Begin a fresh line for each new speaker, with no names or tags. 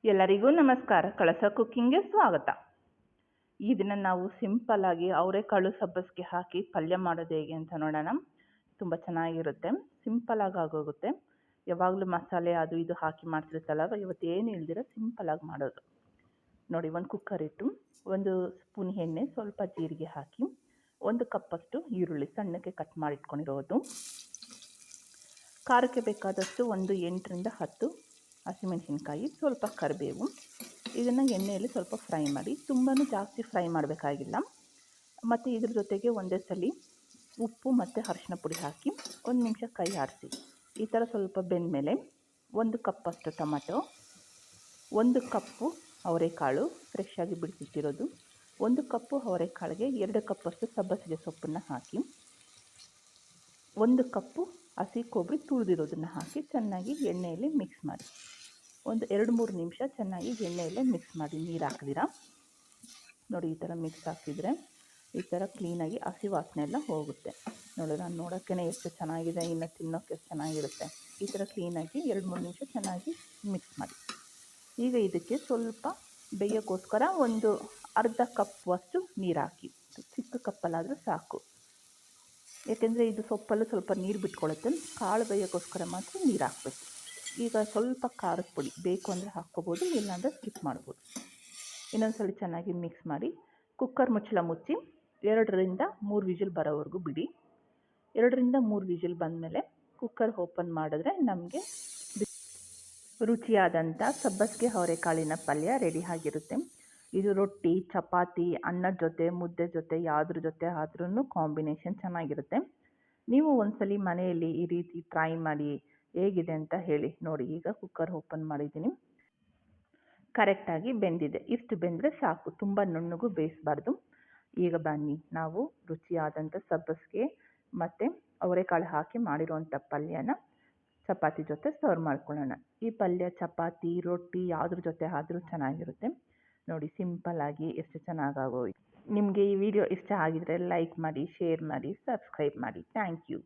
ಎಲ್ಲರಿಗೂ ನಮಸ್ಕಾರ. ಕಳಸ ಕುಕ್ಕಿಂಗ್ಗೆ ಸ್ವಾಗತ. ಈ ದಿನ ನಾವು ಸಿಂಪಲ್ ಆಗಿ ಅವರೆಕಾಳು ಸಬ್ಬಸಿಗೆ ಹಾಕಿ ಪಲ್ಯ ಮಾಡೋದು ಹೇಗೆ ಅಂತ ನೋಡೋಣ. ತುಂಬ ಚೆನ್ನಾಗಿರುತ್ತೆ, ಸಿಂಪಲ್ ಆಗಿ ಆಗೋಗುತ್ತೆ. ಯಾವಾಗಲೂ ಮಸಾಲೆ ಅದು ಇದು ಹಾಕಿ ಮಾಡ್ತಿರುತ್ತಲ್ಲ, ಇವತ್ತು ಏನು ಇಲ್ದಿರ ಸಿಂಪಲ್ ಆಗಿ ಮಾಡೋದು. ನೋಡಿ, ಒಂದು ಕುಕ್ಕರ್ ಇಟ್ಟು 1 ಸ್ಪೂನ್ ಎಣ್ಣೆ, ಸ್ವಲ್ಪ ಜೀರಿಗೆ ಹಾಕಿ 1 ಕಪ್ಪಷ್ಟು ಈರುಳ್ಳಿ ಸಣ್ಣಕ್ಕೆ ಕಟ್ ಮಾಡಿ ಇಟ್ಕೊಂಡಿರೋದು, ಖಾರಕ್ಕೆ ಬೇಕಾದಷ್ಟು ಒಂದು 8ರಿಂದ 10 ಹಸಿಮೆಣಸಿನ್ಕಾಯಿ, ಸ್ವಲ್ಪ ಕರಿಬೇವು. ಇದನ್ನು ಎಣ್ಣೆಯಲ್ಲಿ ಸ್ವಲ್ಪ ಫ್ರೈ ಮಾಡಿ, ತುಂಬಾ ಜಾಸ್ತಿ ಫ್ರೈ ಮಾಡಬೇಕಾಗಿಲ್ಲ. ಮತ್ತು ಇದ್ರ ಜೊತೆಗೆ ಒಂದೇ ಸಲ ಉಪ್ಪು ಮತ್ತು ಅರಿಶಿನ ಪುಡಿ ಹಾಕಿ 1 ನಿಮಿಷ ಕೈ ಆಡಿಸಿ. ಈ ಥರ ಸ್ವಲ್ಪ ಬೆಂದಮೇಲೆ 1 ಕಪ್ಪಷ್ಟು ಟೊಮೆಟೊ, 1 ಕಪ್ಪು ಅವರೆಕಾಳು ಫ್ರೆಶ್ ಆಗಿ ಬಿಡಿಸಿಟ್ಟಿರೋದು, 1 ಕಪ್ಪು ಅವರೆಕಾಳಿಗೆ 2 ಕಪ್ಪಷ್ಟು ಸಬ್ಬಸಿಗೆ ಸೊಪ್ಪನ್ನು ಹಾಕಿ, 1 ಕಪ್ಪು ಹಸಿ ಕೊಬ್ಬರಿ ತುಳಿದಿರೋದನ್ನು ಹಾಕಿ ಚೆನ್ನಾಗಿ ಎಣ್ಣೆಯಲ್ಲಿ ಮಿಕ್ಸ್ ಮಾಡಿ ಒಂದು 2-3 ನಿಮಿಷ ಚೆನ್ನಾಗಿ ಎಣ್ಣೆಯಲ್ಲೇ ಮಿಕ್ಸ್ ಮಾಡಿ, ನೀರು ಹಾಕಿದಿರ. ನೋಡಿ, ಈ ಥರ ಮಿಕ್ಸ್ ಹಾಕಿದರೆ ಈ ಥರ ಕ್ಲೀನಾಗಿ ಹಸಿ ವಾಸನೆ ಎಲ್ಲ ಹೋಗುತ್ತೆ. ನೋಡಿ, ನಾನು ನೋಡೋಕ್ಕೇ ಎಷ್ಟು ಚೆನ್ನಾಗಿದೆ, ಇನ್ನು ತಿನ್ನೋಕ್ಕೆ ಎಷ್ಟು ಚೆನ್ನಾಗಿರುತ್ತೆ. ಈ ಥರ ಕ್ಲೀನಾಗಿ 2-3 ನಿಮಿಷ ಚೆನ್ನಾಗಿ ಮಿಕ್ಸ್ ಮಾಡಿ. ಈಗ ಇದಕ್ಕೆ ಸ್ವಲ್ಪ ಬೇಯೋಕ್ಕೋಸ್ಕರ ಒಂದು ಅರ್ಧ ಕಪ್ಪಷ್ಟು ನೀರು ಹಾಕಿ, ಚಿಕ್ಕ ಕಪ್ಪಲ್ಲಾದರೂ ಸಾಕು. ಏಕೆಂದರೆ ಇದು ಸೊಪ್ಪಲ್ಲೂ ಸ್ವಲ್ಪ ನೀರು ಬಿಟ್ಕೊಳ್ಳುತ್ತೆ. ಕಾಳು ಬೇಯೋಕ್ಕೋಸ್ಕರ ಮಾತ್ರ ನೀರು ಹಾಕಬೇಕು. ಈಗ ಸ್ವಲ್ಪ ಖಾರದ ಪುಡಿ ಬೇಕು ಅಂದರೆ ಹಾಕ್ಕೋಬೋದು, ಇಲ್ಲಾಂದರೆ ಸ್ಕಿಪ್ ಮಾಡ್ಬೋದು. ಇನ್ನೊಂದು ಸಲ ಚೆನ್ನಾಗಿ ಮಿಕ್ಸ್ ಮಾಡಿ ಕುಕ್ಕರ್ ಮುಚ್ಚಳ ಮುಚ್ಚಿ 2ರಿಂದ 3 ವಿಜಿಲ್ ಬರೋವರೆಗೂ ಬಿಡಿ. 2ರಿಂದ 3 ವಿಜಿಲ್ ಬಂದಮೇಲೆ ಕುಕ್ಕರ್ ಓಪನ್ ಮಾಡಿದ್ರೆ ನಮಗೆ ರುಚಿಯಾದಂಥ ಸಬ್ಬಸಿಗೆ ಅವರೆಕಾಳಿನ ಪಲ್ಯ ರೆಡಿ ಆಗಿರುತ್ತೆ. ಇದು ರೊಟ್ಟಿ, ಚಪಾತಿ, ಅನ್ನದ ಜೊತೆ, ಮುದ್ದೆ ಜೊತೆ, ಯಾವುದ್ರ ಜೊತೆ ಆದ್ರೂ ಕಾಂಬಿನೇಷನ್ ಚೆನ್ನಾಗಿರುತ್ತೆ. ನೀವು ಒಂದ್ಸಲಿ ಮನೆಯಲ್ಲಿ ಈ ರೀತಿ ಟ್ರೈ ಮಾಡಿ ಹೇಗಿದೆ ಅಂತ ಹೇಳಿ. ನೋಡಿ, ಈಗ ಕುಕ್ಕರ್ ಓಪನ್ ಮಾಡಿದ್ದೀನಿ, ಕರೆಕ್ಟಾಗಿ ಬೆಂದಿದೆ. ಇಷ್ಟು ಬೆಂದರೆ ಸಾಕು, ತುಂಬ ನುಣ್ಣಗೂ ಬೇಯಿಸಬಾರ್ದು. ಈಗ ಬನ್ನಿ, ನಾವು ರುಚಿಯಾದಂಥ ಸಬ್ಬಸಿಗೆ ಮತ್ತು ಅವರೆಕಾಳು ಹಾಕಿ ಮಾಡಿರೋವಂಥ ಪಲ್ಯನ ಚಪಾತಿ ಜೊತೆ ಸರ್ವ್ ಮಾಡ್ಕೊಳ್ಳೋಣ. ಈ ಪಲ್ಯ ಚಪಾತಿ, ರೊಟ್ಟಿ ಯಾವುದ್ರ ಜೊತೆ ಆದರೂ ಚೆನ್ನಾಗಿರುತ್ತೆ. ನೋಡಿ, ಸಿಂಪಲ್ಲಾಗಿ ಎಷ್ಟು ಚೆನ್ನಾಗಾಗೋಯ್ತು. ನಿಮಗೆ ಈ ವಿಡಿಯೋ ಇಷ್ಟ ಆಗಿದರೆ ಲೈಕ್ ಮಾಡಿ, ಶೇರ್ ಮಾಡಿ, ಸಬ್ಸ್ಕ್ರೈಬ್ ಮಾಡಿ. Thank you.